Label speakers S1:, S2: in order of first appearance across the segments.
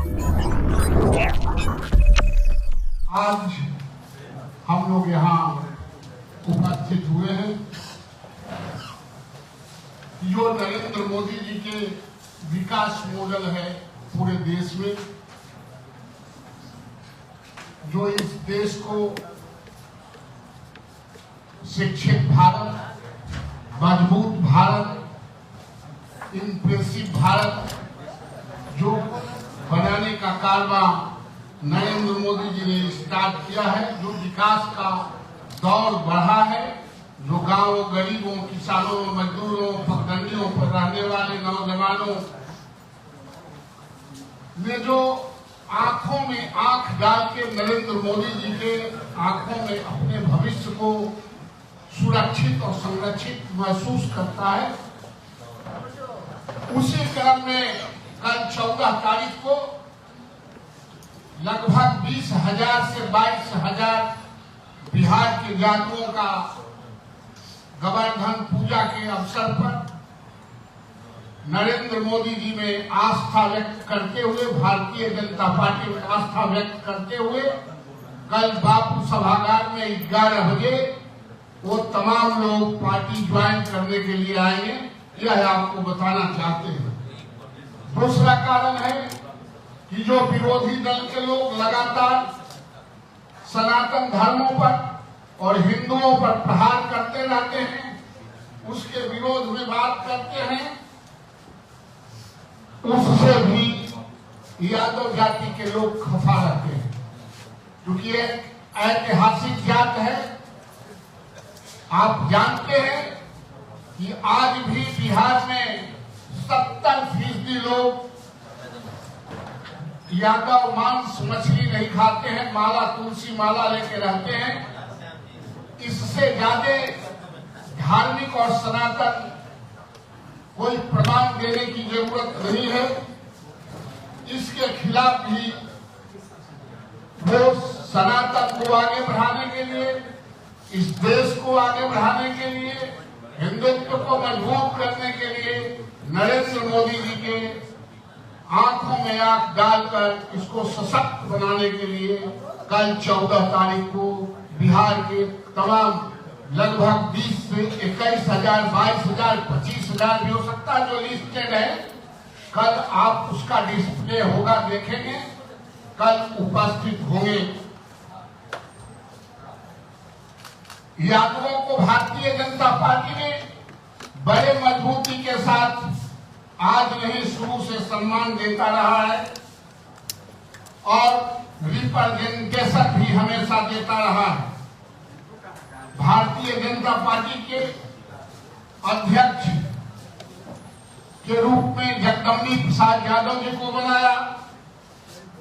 S1: आज हम लोग यहाँ उपस्थित हुए हैं। जो नरेंद्र मोदी जी के विकास मॉडल है पूरे देश में, जो इस देश को शिक्षित भारत, मजबूत भारत, इंक्लूसिव भारत जो बनाने का कारवां नरेंद्र मोदी जी ने स्टार्ट किया है, जो विकास का दौर बढ़ा है, जो गांवों, गरीबों, किसानों, मजदूरों, पगडंडियों पर रहने वाले नौजवानों ने जो आंखों में आंख डाल के नरेंद्र मोदी जी के आंखों में अपने भविष्य को सुरक्षित और संरक्षित महसूस करता है, उसी क्रम में कल 14 तारीख को लगभग 20,000 से 22,000 बिहार के जातुओं का गोवर्धन पूजा के अवसर पर नरेंद्र मोदी जी में आस्था व्यक्त करते हुए, भारतीय जनता पार्टी में आस्था व्यक्त करते हुए कल बापू सभागार में 11 बजे वो तमाम लोग पार्टी ज्वाइन करने के लिए आएंगे। यह आपको बताना चाहते हैं। दूसरा कारण है कि जो विरोधी दल के लोग लगातार सनातन धर्मों पर और हिंदुओं पर प्रहार करते रहते हैं, उसके विरोध में बात करते हैं, उससे भी यादव जाति के लोग खफा रहते हैं, क्योंकि एक ऐतिहासिक जात है। आप जानते हैं कि आज भी बिहार में 70% लोग यादव मांस मछली नहीं खाते हैं, माला, तुलसी माला लेके रहते हैं। इससे ज्यादा धार्मिक और सनातन कोई प्रमाण देने की जरूरत नहीं है। इसके खिलाफ भी वो सनातन को आगे बढ़ाने के लिए, इस देश को आगे बढ़ाने के लिए, हिंदुत्व को मजबूत करने के लिए नरेंद्र मोदी जी के आंखों में आंख डालकर इसको सशक्त बनाने के लिए कल 14 तारीख को बिहार के तमाम लगभग 20 से 21,000, 22,000, 25,000 भी हो सकता है जो लिस्टेड है, कल आप उसका डिस्प्ले होगा, देखेंगे, कल उपस्थित होंगे। यादवों को भारतीय जनता पार्टी ने बड़े मजबूती के साथ आज नहीं शुरू से सम्मान देता रहा है और रिप्रेजेंटेशन भी हमेशा देता रहा है। भारतीय जनता पार्टी के अध्यक्ष के रूप में जगदम्बिका प्रसाद यादव जी को बनाया,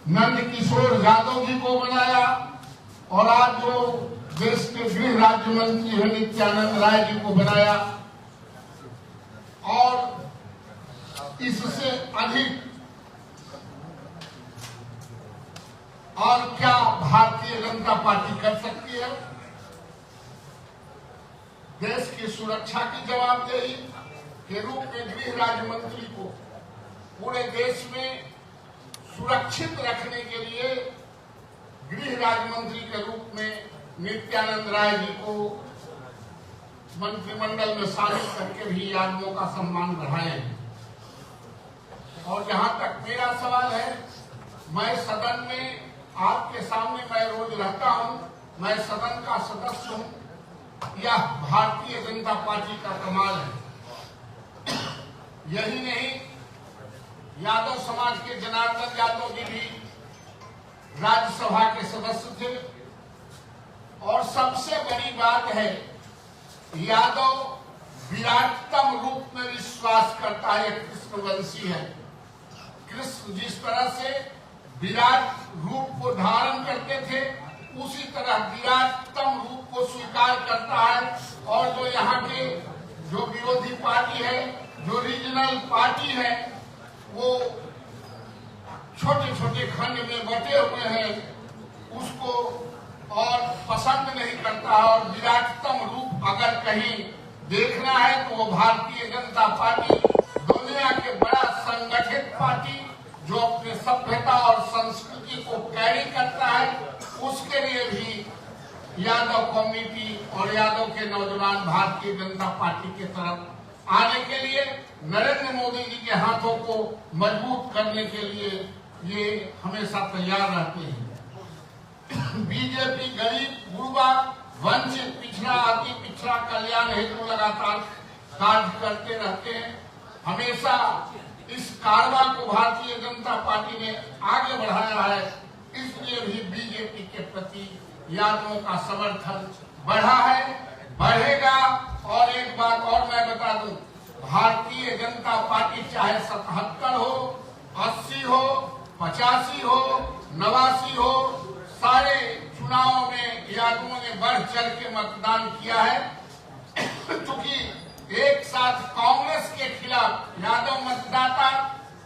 S1: नंद किशोर यादव जी को बनाया और आज जो देश के गृह राज्य मंत्री है नित्यानंद राय जी को बनाया। और इससे अधिक और क्या भारतीय जनता पार्टी कर सकती है? देश की सुरक्षा की जवाबदेही के रूप में गृह राज्य मंत्री को पूरे देश में सुरक्षित रखने के लिए गृह राज्य मंत्री के रूप में नित्यानंद राय जी को मंत्रिमंडल में शामिल करके भी यादवों का सम्मान बढ़ाए हैं। और जहां तक मेरा सवाल है, मैं सदन में आपके सामने मैं रोज रहता हूं, मैं सदन का सदस्य हूं, यह भारतीय जनता पार्टी का कमाल है। यही नहीं, यादव समाज के जनार्दन यादव जी भी राज्यसभा के सदस्य थे और सबसे बड़ी बात है, यादव विराटतम रूप में विश्वास करता है, कृष्णवंशी है। कृष्ण जिस तरह से विराट रूप को धारण करते थे, उसी तरह विराटतम रूप को स्वीकार करता है। और जो यहाँ के जो विरोधी पार्टी है, जो रीजनल पार्टी है, वो छोटे छोटे खंड में बटे हुए हैं, उसको और पसंद नहीं करता। और विराटतम रूप अगर कहीं देखना है तो वो भारतीय जनता पार्टी, दुनिया के बड़ा संगठित पार्टी जो अपने सभ्यता और संस्कृति को कैरी करता है, उसके लिए भी यादव कम्युनिटी और यादव के नौजवान भारतीय जनता पार्टी की तरफ आने के लिए, नरेंद्र मोदी जी के हाथों को मजबूत करने के लिए ये हमेशा तैयार रहते हैं। बीजेपी गरीब, गुरबा, वंचित, पिछड़ा, अति पिछड़ा कल्याण हेतु लगातार कार्य करते रहते हैं। हमेशा इस कारवां को भारतीय जनता पार्टी ने आगे बढ़ाया है, इसलिए भी बीजेपी के प्रति यादवों का समर्थन बढ़ा है, बढ़ेगा। और एक बात और मैं बता दूं, भारतीय जनता पार्टी चाहे 77 हो, 80 हो, 85 हो, 89 हो, सारे चुनावों में यादवों ने बढ़ चढ़ के मतदान किया है। क्योंकि एक साथ कांग्रेस के खिलाफ यादव मतदाता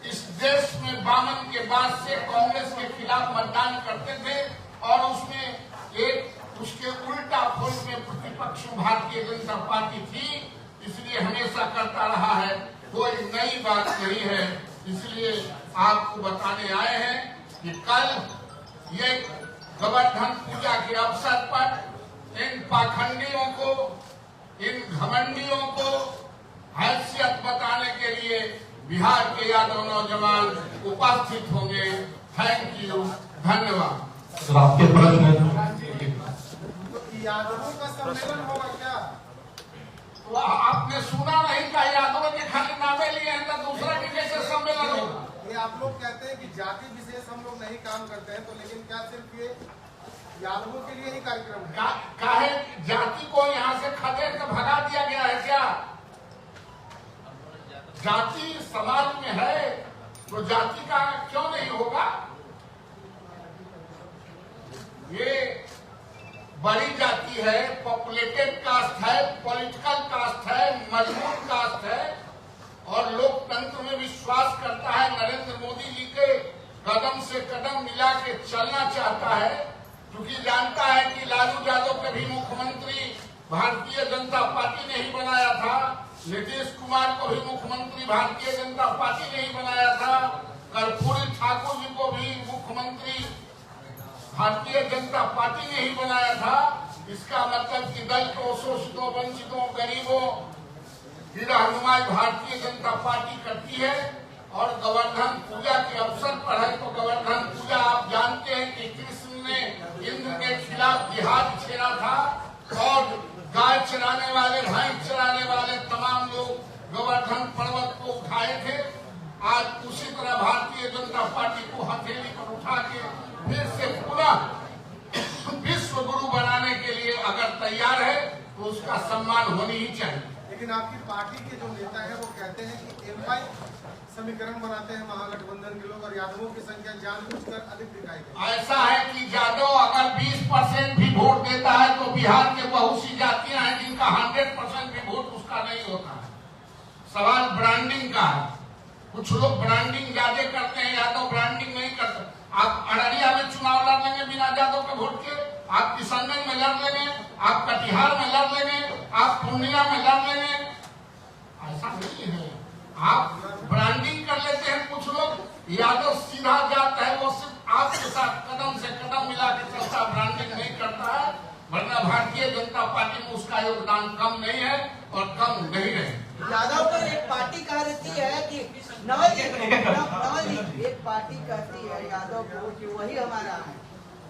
S1: इस देश में 52 के बाद से कांग्रेस के खिलाफ मतदान करते थे और उसमें एक उसके उल्टा फुल में प्रतिपक्ष भारतीय जनता पार्टी थी, इसलिए हमेशा करता रहा है, कोई नई बात नहीं है। इसलिए आपको बताने आए हैं कि कल ये गोवर्धन पूजा के अवसर पर इन पाखंडियों को, इन घमंडियों को हैसियत बताने के लिए बिहार के यादव नौजवान उपस्थित होंगे। थैंक यू, धन्यवाद।
S2: आपके प्रश्न
S3: यादवों का सम्मेलन होगा क्या?
S1: तो आपने सुना नहीं था? यादवों के खाली नामे लिए हैं तो दूसरा की कैसे सम्मेलन होगा?
S3: ये आप लोग कहते हैं कि जाति विशेष हम लोग नहीं काम करते हैं, तो लेकिन क्या सिर्फ ये यादवों के लिए ही कार्यक्रम है?
S1: काहे जाति को यहाँ से खदेड़ के भगा दिया गया है क्या? जाति समाज में है तो जाति का क्यों नहीं होगा? ये बड़ी जाति है, पॉपुलेटेड कास्ट है, पॉलिटिकल कास्ट है, मजबूत कास्ट है और लोकतंत्र में विश्वास करता है। नरेंद्र मोदी जी के कदम से कदम मिला के चलना चाहता है, क्योंकि जानता है कि लालू यादव के भी मुख्यमंत्री भारतीय जनता पार्टी ने ही बनाया था, नीतीश कुमार को भी मुख्यमंत्री भारतीय जनता पार्टी ने ही बनाया था, कर्पूरी ठाकुर जी को भी मुख्यमंत्री भारतीय जनता पार्टी ने ही बनाया था। इसका मतलब कि दल को शोषितों, वंचितों, गरीबों की रहनुमाई भारतीय जनता पार्टी करती है। और गोवर्धन पूजा के अवसर पर है तो गोवर्धन पूजा आप जानते हैं कि कृष्ण ने इंद्र के खिलाफ जिहाद छेड़ा था और गाय चराने वाले, भैंस चराने वाले तमाम लोग गोवर्धन पर्वत को उठाए थे। आज उसी तरह भारतीय जनता पार्टी को हथेली पर उठा के फिर से पुनः विश्व गुरु बनाने के लिए अगर तैयार है तो उसका सम्मान होनी ही चाहिए।
S3: लेकिन आपकी पार्टी के जो नेता है वो कहते हैं कि एमआई समीकरण बनाते हैं महागठबंधन के लोग और यादवों की संख्या जानबूझकर अधिक दिखाई गई।
S1: ऐसा है कि यादव अगर 20% भी वोट देता है तो बिहार के बहुत सी जातियां हैं जिनका 100% भी वोट उसका नहीं होता है। सवाल ब्रांडिंग का है। कुछ लोग ब्रांडिंग ज्यादा करते हैं, यादव ब्रांडिंग नहीं करते। आप अररिया में चुनाव लड़ लेंगे बिना यादव के वोट के, आप किशनगंज में लड़ लेंगे, आप कटिहार में लड़ लेंगे, आप पूर्णिया में लड़ लेंगे। ऐसा नहीं है, आप ब्रांडिंग कर लेते हैं। कुछ लोग यादव सीधा जाता है, वो सिर्फ आपके साथ कदम से कदम मिला के चलता, ब्रांडिंग नहीं करता है। वरना भारतीय जनता पार्टी में उसका योगदान कम नहीं है और कम नहीं रहे।
S4: यादव पर एक पार्टी कह रहती है कि नवल जी एक पार्टी कहती है यादव को कि वही हमारा है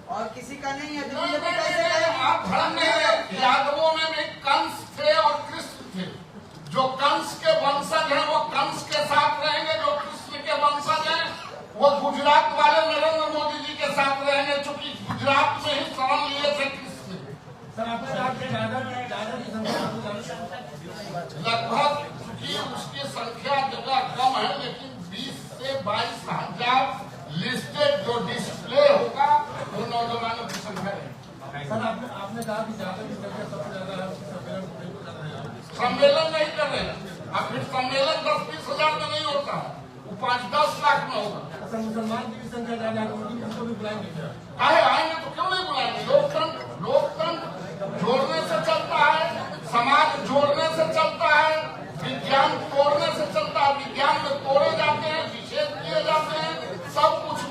S4: और किसी का नहीं है।
S1: आप भ्रम नहीं है। यादवों में भी कंस थे और कृष्ण थे। जो कंस के वंशज हैं वो कंस के साथ रहेंगे, जो कृष्ण के वंशज हैं वो गुजरात वाले नरेंद्र मोदी जी के साथ रहेंगे, चूंकि गुजरात में ही शरण लिए थे कृष्ण। लगभग चूंकि उसकी संख्या जगह कम है, लेकिन 20 से 22 हजार लिस्टेड जो डिस्प्ले होगा वो नौजवानों की संख्या है।
S2: सर आपने कहा कि यादव की संख्या सबसे ज्यादा है,
S1: सम्मेलन नहीं कर रहे हैं। अब फिर सम्मेलन 10-20 हजार में नहीं होता है, वो 5-10 लाख में होगा।
S2: मुसलमान की भी संख्या ज्यादा है, उनको भी बुलाएंगे।
S1: काहे आएंगे तो क्यों नहीं बुलाएंगे? लोकतंत्र जोड़ने से चलता है, समाज जोड़ने से चलता है, विज्ञान तोड़ने से चलता है। विज्ञान में तोड़े जाते हैं, निषेध किए जाते हैं, सब कुछ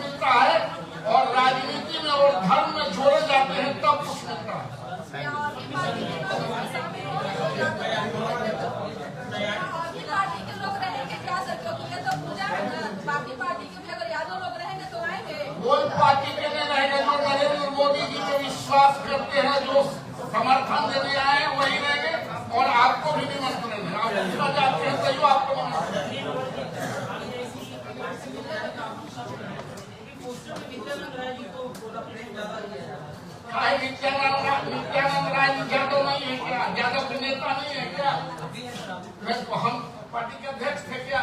S1: पार्टी के लिए रहेंगे जो नरेंद्र मोदी जी पे विश्वास करते हैं, जो समर्थन देने आए हैं वही रहेंगे। और आपको भी निमंत्रण है, आप दूसरा जाते हैं तैयो आपको नित्यानंद राय यादव नहीं है क्या? यादव के नेता नहीं है क्या? हम पार्टी के अध्यक्ष थे क्या?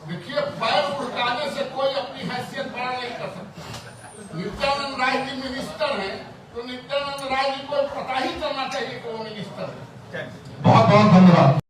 S1: देखिए, पैर उठाने से कोई अपनी हैसियत बड़ा नहीं कर सकता। नित्यानंद राय जी मिनिस्टर हैं, तो नित्यानंद राय जी को पता ही चलना चाहिए कि वो मिनिस्टर है।
S2: बहुत बहुत धन्यवाद।